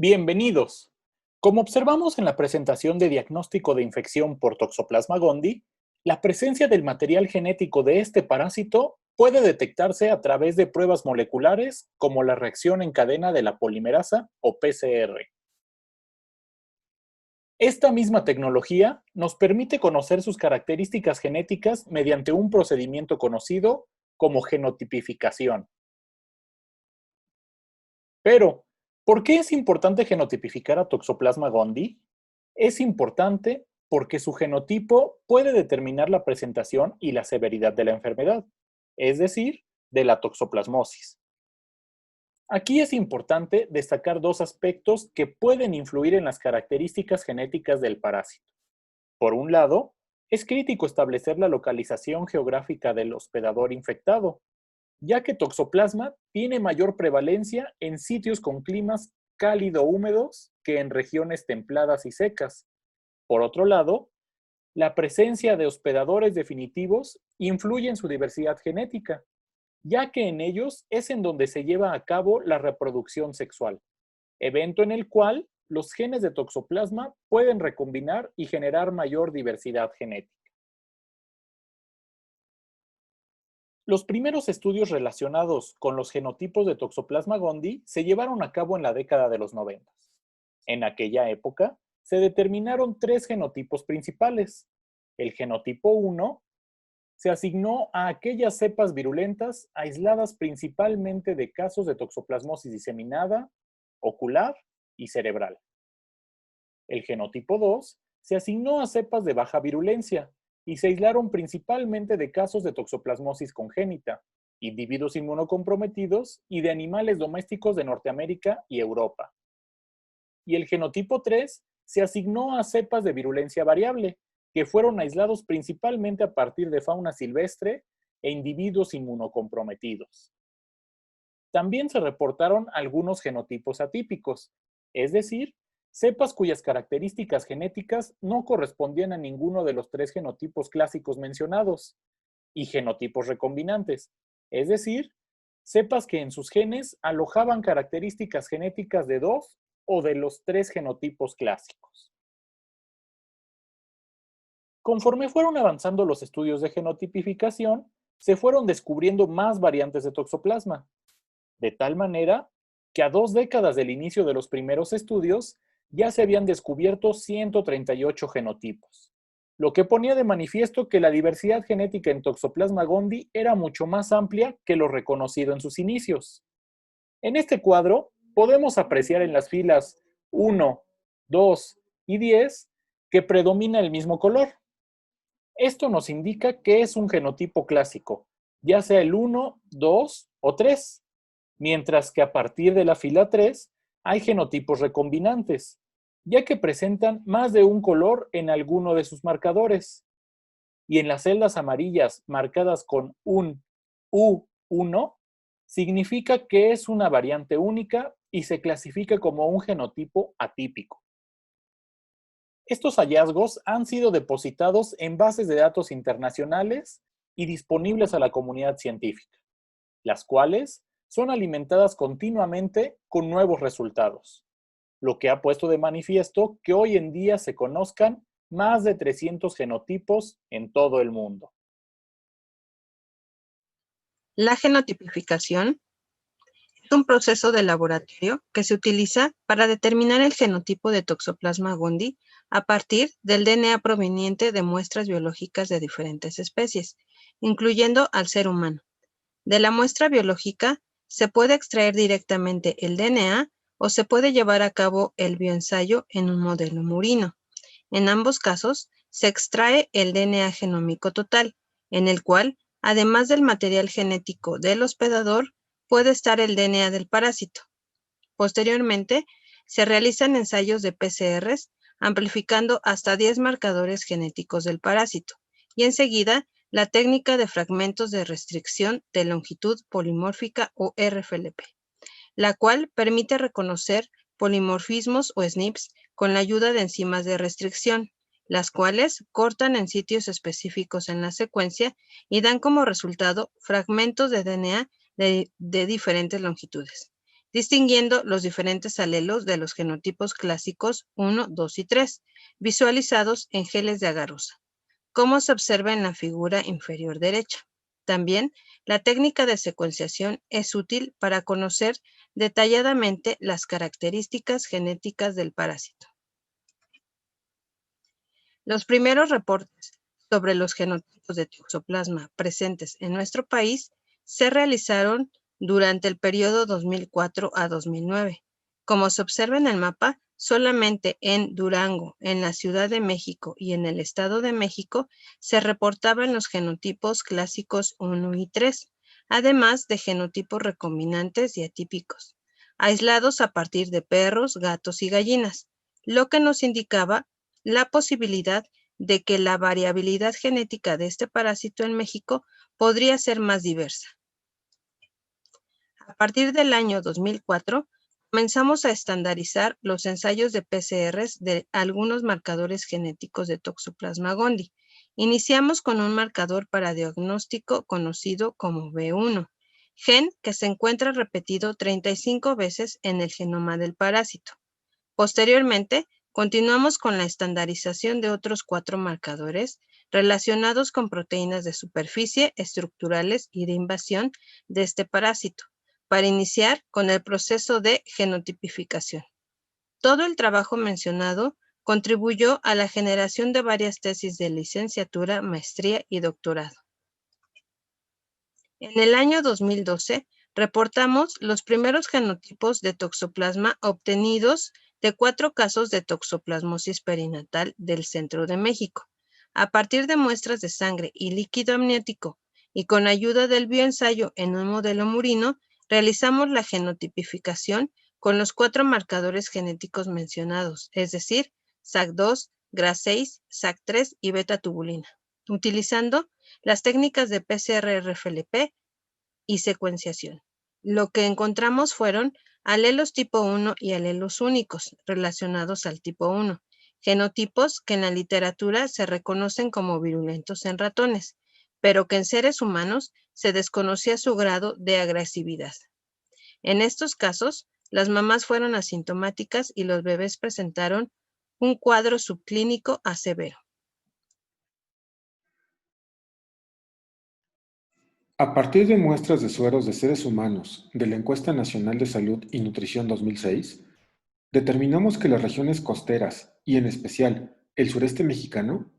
Bienvenidos. Como observamos en la presentación de diagnóstico de infección por Toxoplasma gondii, la presencia del material genético de este parásito puede detectarse a través de pruebas moleculares como la reacción en cadena de la polimerasa o PCR. Esta misma tecnología nos permite conocer sus características genéticas mediante un procedimiento conocido como genotipificación. Pero, ¿por qué es importante genotipificar a Toxoplasma gondii? Es importante porque su genotipo puede determinar la presentación y la severidad de la enfermedad, es decir, de la toxoplasmosis. Aquí es importante destacar dos aspectos que pueden influir en las características genéticas del parásito. Por un lado, es crítico establecer la localización geográfica del hospedador infectado, ya que Toxoplasma tiene mayor prevalencia en sitios con climas cálido-húmedos que en regiones templadas y secas. Por otro lado, la presencia de hospedadores definitivos influye en su diversidad genética, ya que en ellos es en donde se lleva a cabo la reproducción sexual, evento en el cual los genes de Toxoplasma pueden recombinar y generar mayor diversidad genética. Los primeros estudios relacionados con los genotipos de Toxoplasma gondii se llevaron a cabo en la década de los 90. En aquella época, se determinaron tres genotipos principales. El genotipo 1 se asignó a aquellas cepas virulentas aisladas principalmente de casos de toxoplasmosis diseminada, ocular y cerebral. El genotipo 2 se asignó a cepas de baja virulencia y se aislaron principalmente de casos de toxoplasmosis congénita, individuos inmunocomprometidos y de animales domésticos de Norteamérica y Europa. Y el genotipo 3 se asignó a cepas de virulencia variable, que fueron aislados principalmente a partir de fauna silvestre e individuos inmunocomprometidos. También se reportaron algunos genotipos atípicos, es decir, cepas cuyas características genéticas no correspondían a ninguno de los tres genotipos clásicos mencionados, y genotipos recombinantes, es decir, cepas que en sus genes alojaban características genéticas de dos o de los tres genotipos clásicos. Conforme fueron avanzando los estudios de genotipificación, se fueron descubriendo más variantes de toxoplasma, de tal manera que a 2 décadas del inicio de los primeros estudios ya se habían descubierto 138 genotipos, lo que ponía de manifiesto que la diversidad genética en Toxoplasma gondii era mucho más amplia que lo reconocido en sus inicios. En este cuadro podemos apreciar en las filas 1, 2 y 10 que predomina el mismo color. Esto nos indica que es un genotipo clásico, ya sea el 1, 2 o 3, mientras que a partir de la fila 3 hay genotipos recombinantes, ya que presentan más de un color en alguno de sus marcadores. Y en las celdas amarillas marcadas con un U1, significa que es una variante única y se clasifica como un genotipo atípico. Estos hallazgos han sido depositados en bases de datos internacionales y disponibles a la comunidad científica, las cuales son alimentadas continuamente con nuevos resultados, lo que ha puesto de manifiesto que hoy en día se conozcan más de 300 genotipos en todo el mundo. La genotipificación es un proceso de laboratorio que se utiliza para determinar el genotipo de Toxoplasma gondii a partir del DNA proveniente de muestras biológicas de diferentes especies, incluyendo al ser humano. De la muestra biológica se puede extraer directamente el DNA o se puede llevar a cabo el bioensayo en un modelo murino. En ambos casos, se extrae el DNA genómico total, en el cual, además del material genético del hospedador, puede estar el DNA del parásito. Posteriormente, se realizan ensayos de PCRs amplificando hasta 10 marcadores genéticos del parásito y enseguida la técnica de fragmentos de restricción de longitud polimórfica o RFLP, la cual permite reconocer polimorfismos o SNPs con la ayuda de enzimas de restricción, las cuales cortan en sitios específicos en la secuencia y dan como resultado fragmentos de DNA de diferentes longitudes. distinguiendo los diferentes alelos de los genotipos clásicos 1, 2 y 3, visualizados en geles de agarosa, como se observa en la figura inferior derecha. También, la técnica de secuenciación es útil para conocer detalladamente las características genéticas del parásito. Los primeros reportes sobre los genotipos de Toxoplasma presentes en nuestro país se realizaron durante el periodo 2004 a 2009. Como se observa en el mapa, solamente en Durango, en la Ciudad de México y en el Estado de México se reportaban los genotipos clásicos 1 y 3, además de genotipos recombinantes y atípicos, aislados a partir de perros, gatos y gallinas, lo que nos indicaba la posibilidad de que la variabilidad genética de este parásito en México podría ser más diversa. A partir del año 2004, comenzamos a estandarizar los ensayos de PCRs de algunos marcadores genéticos de Toxoplasma gondii. Iniciamos con un marcador para diagnóstico conocido como B1, gen que se encuentra repetido 35 veces en el genoma del parásito. Posteriormente, continuamos con la estandarización de otros 4 marcadores relacionados con proteínas de superficie, estructurales y de invasión de este parásito, para iniciar con el proceso de genotipificación. Todo el trabajo mencionado contribuyó a la generación de varias tesis de licenciatura, maestría y doctorado. En el año 2012, reportamos los primeros genotipos de Toxoplasma obtenidos de 4 casos de toxoplasmosis perinatal del centro de México. A partir de muestras de sangre y líquido amniótico y con ayuda del bioensayo en un modelo murino, realizamos la genotipificación con los 4 marcadores genéticos mencionados, es decir, SAC2, GRA6, SAC3 y beta-tubulina, utilizando las técnicas de PCR-RFLP y secuenciación. Lo que encontramos fueron alelos tipo 1 y alelos únicos relacionados al tipo 1, genotipos que en la literatura se reconocen como virulentos en ratones, pero que en seres humanos se desconocía su grado de agresividad. En estos casos, las mamás fueron asintomáticas y los bebés presentaron un cuadro subclínico a severo. A partir de muestras de sueros de seres humanos de la Encuesta Nacional de Salud y Nutrición 2006, determinamos que las regiones costeras, y en especial el sureste mexicano,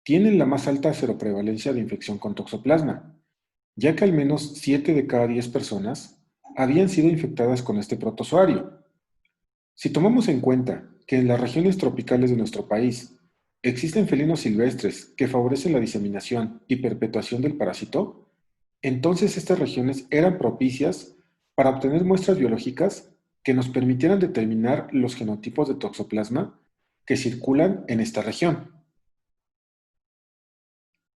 tienen la más alta seroprevalencia de infección con toxoplasma, ya que al menos 7 de cada 10 personas habían sido infectadas con este protozoario. Si tomamos en cuenta que en las regiones tropicales de nuestro país existen felinos silvestres que favorecen la diseminación y perpetuación del parásito, entonces estas regiones eran propicias para obtener muestras biológicas que nos permitieran determinar los genotipos de toxoplasma que circulan en esta región.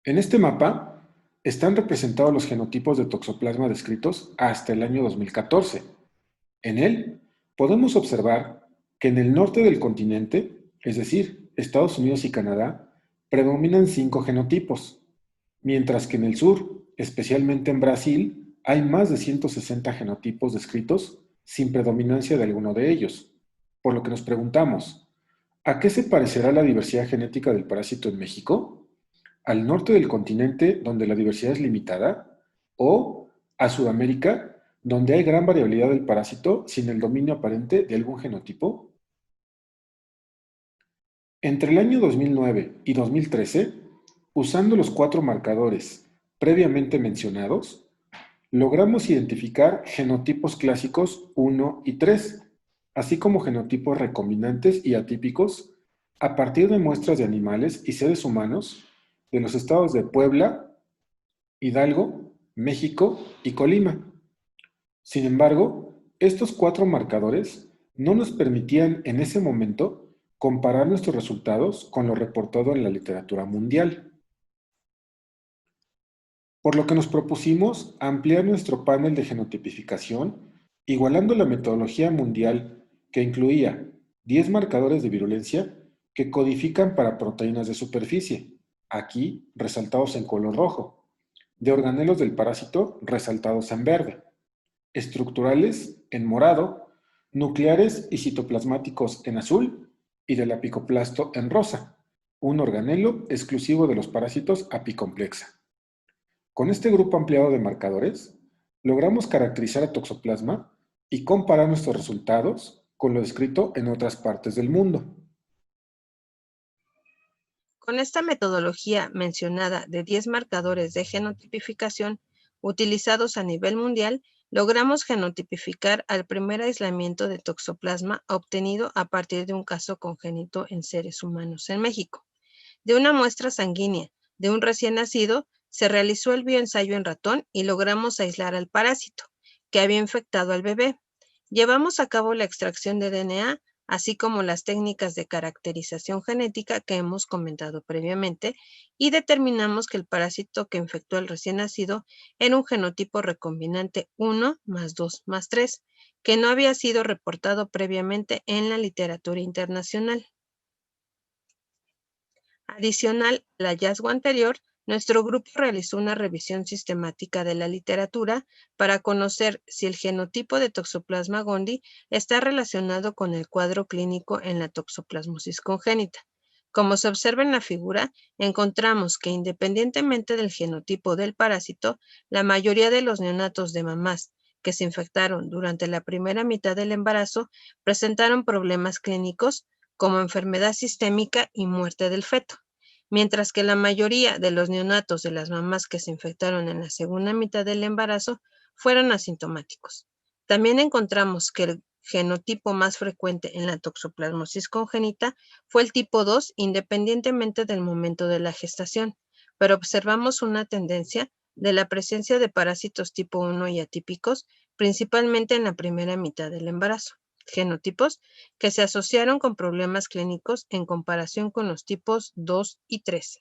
En este mapa están representados los genotipos de toxoplasma descritos hasta el año 2014. En él podemos observar que en el norte del continente, es decir, Estados Unidos y Canadá, predominan 5 genotipos, mientras que en el sur, especialmente en Brasil, hay más de 160 genotipos descritos sin predominancia de alguno de ellos. Por lo que nos preguntamos, ¿a qué se parecerá la diversidad genética del parásito en México? ¿Al norte del continente, donde la diversidad es limitada? ¿O a Sudamérica, donde hay gran variabilidad del parásito sin el dominio aparente de algún genotipo? Entre el año 2009 y 2013, usando los 4 marcadores previamente mencionados, logramos identificar genotipos clásicos 1 y 3, así como genotipos recombinantes y atípicos a partir de muestras de animales y seres humanos de los estados de Puebla, Hidalgo, México y Colima. Sin embargo, estos 4 marcadores no nos permitían en ese momento comparar nuestros resultados con lo reportado en la literatura mundial. Por lo que nos propusimos ampliar nuestro panel de genotipificación, igualando la metodología mundial que incluía 10 marcadores de virulencia que codifican para proteínas de superficie, aquí resaltados en color rojo, de organelos del parásito resaltados en verde. estructurales en morado, nucleares y citoplasmáticos en azul y del apicoplasto en rosa, un organelo exclusivo de los parásitos apicomplexa. Con este grupo ampliado de marcadores, logramos caracterizar a Toxoplasma y comparar nuestros resultados con lo descrito en otras partes del mundo. Con esta metodología mencionada de 10 marcadores de genotipificación utilizados a nivel mundial, logramos genotipificar al primer aislamiento de Toxoplasma obtenido a partir de un caso congénito en seres humanos en México. De una muestra sanguínea de un recién nacido, se realizó el bioensayo en ratón y logramos aislar al parásito, que había infectado al bebé. Llevamos a cabo la extracción de DNA, así como las técnicas de caracterización genética que hemos comentado previamente, y determinamos que el parásito que infectó al recién nacido era un genotipo recombinante 1 más 2 más 3, que no había sido reportado previamente en la literatura internacional. Adicional al hallazgo anterior, nuestro grupo realizó una revisión sistemática de la literatura para conocer si el genotipo de Toxoplasma gondii está relacionado con el cuadro clínico en la toxoplasmosis congénita. Como se observa en la figura, encontramos que independientemente del genotipo del parásito, la mayoría de los neonatos de mamás que se infectaron durante la primera mitad del embarazo presentaron problemas clínicos como enfermedad sistémica y muerte del feto, mientras que la mayoría de los neonatos de las mamás que se infectaron en la segunda mitad del embarazo fueron asintomáticos. También encontramos que el genotipo más frecuente en la toxoplasmosis congénita fue el tipo 2, independientemente del momento de la gestación, pero observamos una tendencia de la presencia de parásitos tipo 1 y atípicos, principalmente en la primera mitad del embarazo, genotipos que se asociaron con problemas clínicos en comparación con los tipos 2 y 3.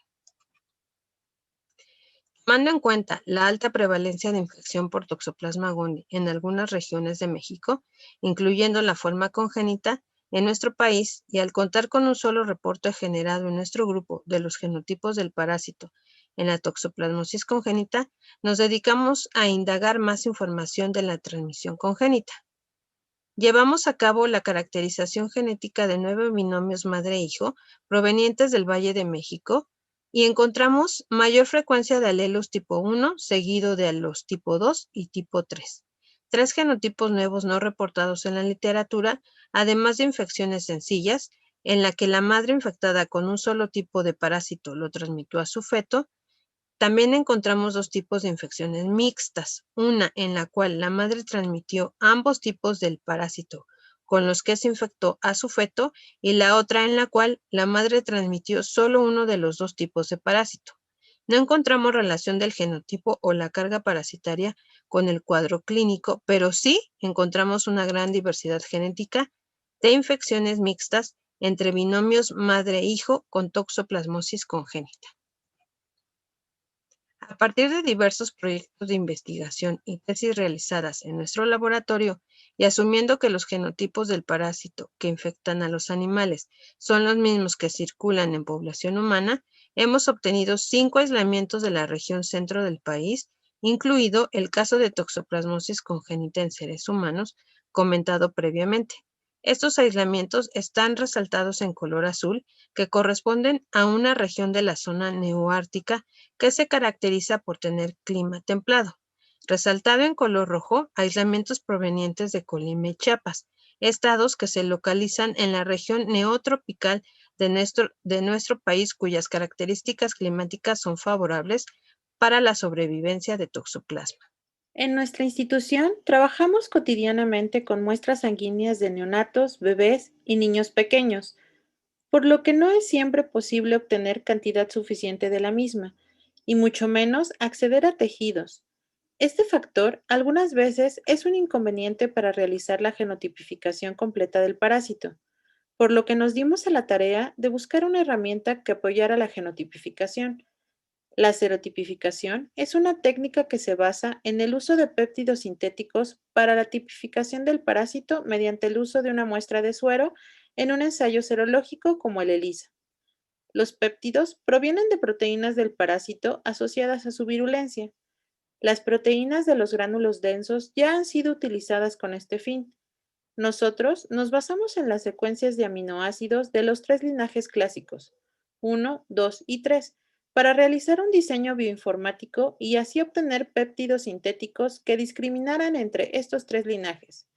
Tomando en cuenta la alta prevalencia de infección por Toxoplasma gondii en algunas regiones de México, incluyendo la forma congénita, en nuestro país, y al contar con un solo reporte generado en nuestro grupo de los genotipos del parásito en la toxoplasmosis congénita, nos dedicamos a indagar más información de la transmisión congénita. Llevamos a cabo la caracterización genética de 9 binomios madre-hijo provenientes del Valle de México y encontramos mayor frecuencia de alelos tipo 1 seguido de los tipo 2 y tipo 3. 3 genotipos nuevos no reportados en la literatura, además de infecciones sencillas, en la que la madre infectada con un solo tipo de parásito lo transmitió a su feto. También encontramos 2 tipos de infecciones mixtas, una en la cual la madre transmitió ambos tipos del parásito con los que se infectó a su feto y la otra en la cual la madre transmitió solo uno de los 2 tipos de parásito. No encontramos relación del genotipo o la carga parasitaria con el cuadro clínico, pero sí encontramos una gran diversidad genética de infecciones mixtas entre binomios madre-hijo con toxoplasmosis congénita. A partir de diversos proyectos de investigación y tesis realizadas en nuestro laboratorio y asumiendo que los genotipos del parásito que infectan a los animales son los mismos que circulan en población humana, hemos obtenido 5 aislamientos de la región centro del país, incluido el caso de toxoplasmosis congénita en seres humanos comentado previamente. Estos aislamientos están resaltados en color azul, que corresponden a una región de la zona neoártica que se caracteriza por tener clima templado. Resaltado en color rojo, aislamientos provenientes de Colima y Chiapas, estados que se localizan en la región neotropical de nuestro país, cuyas características climáticas son favorables para la sobrevivencia de Toxoplasma. En nuestra institución trabajamos cotidianamente con muestras sanguíneas de neonatos, bebés y niños pequeños, por lo que no es siempre posible obtener cantidad suficiente de la misma, y mucho menos acceder a tejidos. Este factor algunas veces es un inconveniente para realizar la genotipificación completa del parásito, por lo que nos dimos a la tarea de buscar una herramienta que apoyara la genotipificación. La serotipificación es una técnica que se basa en el uso de péptidos sintéticos para la tipificación del parásito mediante el uso de una muestra de suero en un ensayo serológico como el ELISA. Los péptidos provienen de proteínas del parásito asociadas a su virulencia. Las proteínas de los gránulos densos ya han sido utilizadas con este fin. Nosotros nos basamos en las secuencias de aminoácidos de los 3 linajes clásicos, 1, 2 y 3, para realizar un diseño bioinformático y así obtener péptidos sintéticos que discriminaran entre estos 3 linajes.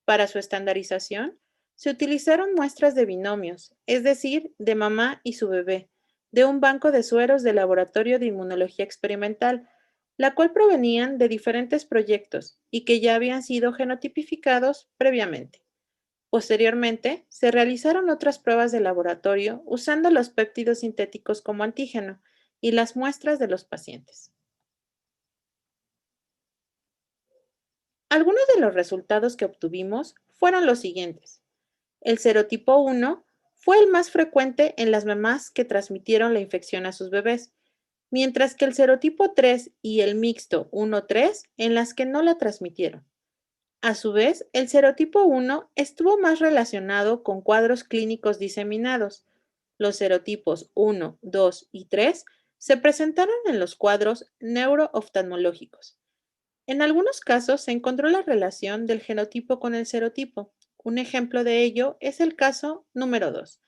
Para su estandarización, se utilizaron muestras de binomios, es decir, de mamá y su bebé, de un banco de sueros del Laboratorio de Inmunología Experimental, la cual provenían de diferentes proyectos y que ya habían sido genotipificados previamente. Posteriormente, se realizaron otras pruebas de laboratorio usando los péptidos sintéticos como antígeno y las muestras de los pacientes. Algunos de los resultados que obtuvimos fueron los siguientes. El serotipo 1 fue el más frecuente en las mamás que transmitieron la infección a sus bebés, mientras que el serotipo 3 y el mixto 1-3 en las que no la transmitieron. A su vez, el serotipo 1 estuvo más relacionado con cuadros clínicos diseminados. Los serotipos 1, 2 y 3 se presentaron en los cuadros neurooftalmológicos. En algunos casos se encontró la relación del genotipo con el serotipo. Un ejemplo de ello es el caso número 2,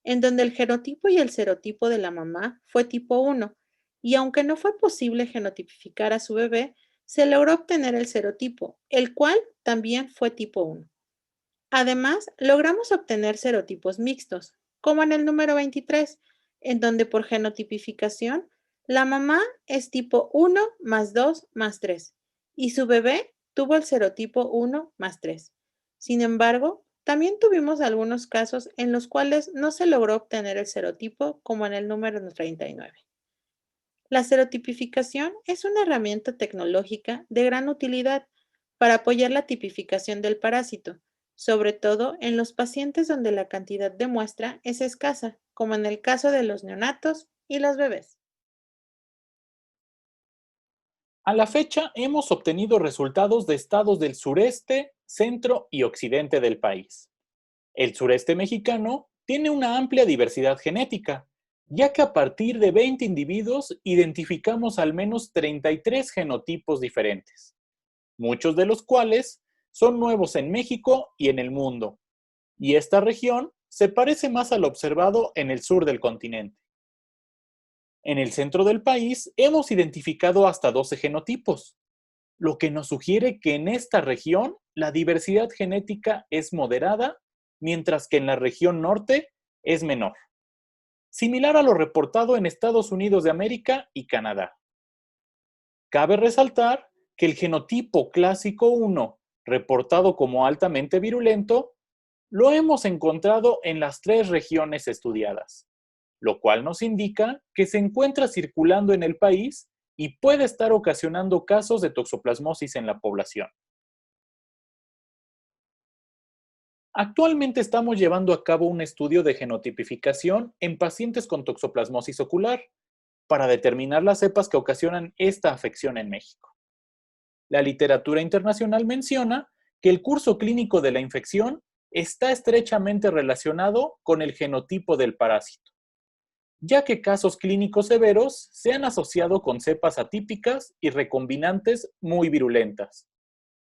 en donde el genotipo y el serotipo de la mamá fue tipo 1, y aunque no fue posible genotipificar a su bebé, se logró obtener el serotipo, el cual también fue tipo 1. Además, logramos obtener serotipos mixtos, como en el número 23, en donde por genotipificación, la mamá es tipo 1 más 2 más 3, y su bebé tuvo el serotipo 1 más 3. Sin embargo, también tuvimos algunos casos en los cuales no se logró obtener el serotipo, como en el número 39. La serotipificación es una herramienta tecnológica de gran utilidad para apoyar la tipificación del parásito, sobre todo en los pacientes donde la cantidad de muestra es escasa, como en el caso de los neonatos y los bebés. A la fecha hemos obtenido resultados de estados del sureste, centro y occidente del país. El sureste mexicano tiene una amplia diversidad genética, ya que a partir de 20 individuos identificamos al menos 33 genotipos diferentes, muchos de los cuales son nuevos en México y en el mundo, y esta región se parece más a lo observado en el sur del continente. En el centro del país hemos identificado hasta 12 genotipos, lo que nos sugiere que en esta región la diversidad genética es moderada, mientras que en la región norte es menor, similar a lo reportado en Estados Unidos de América y Canadá. Cabe resaltar que el genotipo clásico 1, reportado como altamente virulento, lo hemos encontrado en las 3 regiones estudiadas, lo cual nos indica que se encuentra circulando en el país y puede estar ocasionando casos de toxoplasmosis en la población. Actualmente estamos llevando a cabo un estudio de genotipificación en pacientes con toxoplasmosis ocular para determinar las cepas que ocasionan esta afección en México. La literatura internacional menciona que el curso clínico de la infección está estrechamente relacionado con el genotipo del parásito, ya que casos clínicos severos se han asociado con cepas atípicas y recombinantes muy virulentas,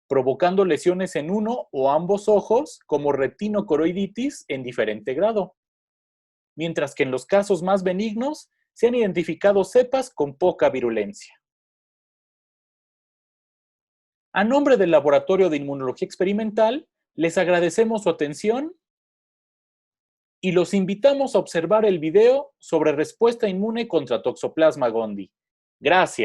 provocando lesiones en uno o ambos ojos como retinocoroiditis en diferente grado, mientras que en los casos más benignos se han identificado cepas con poca virulencia. A nombre del Laboratorio de Inmunología Experimental, les agradecemos su atención y los invitamos a observar el video sobre respuesta inmune contra Toxoplasma gondii. Gracias.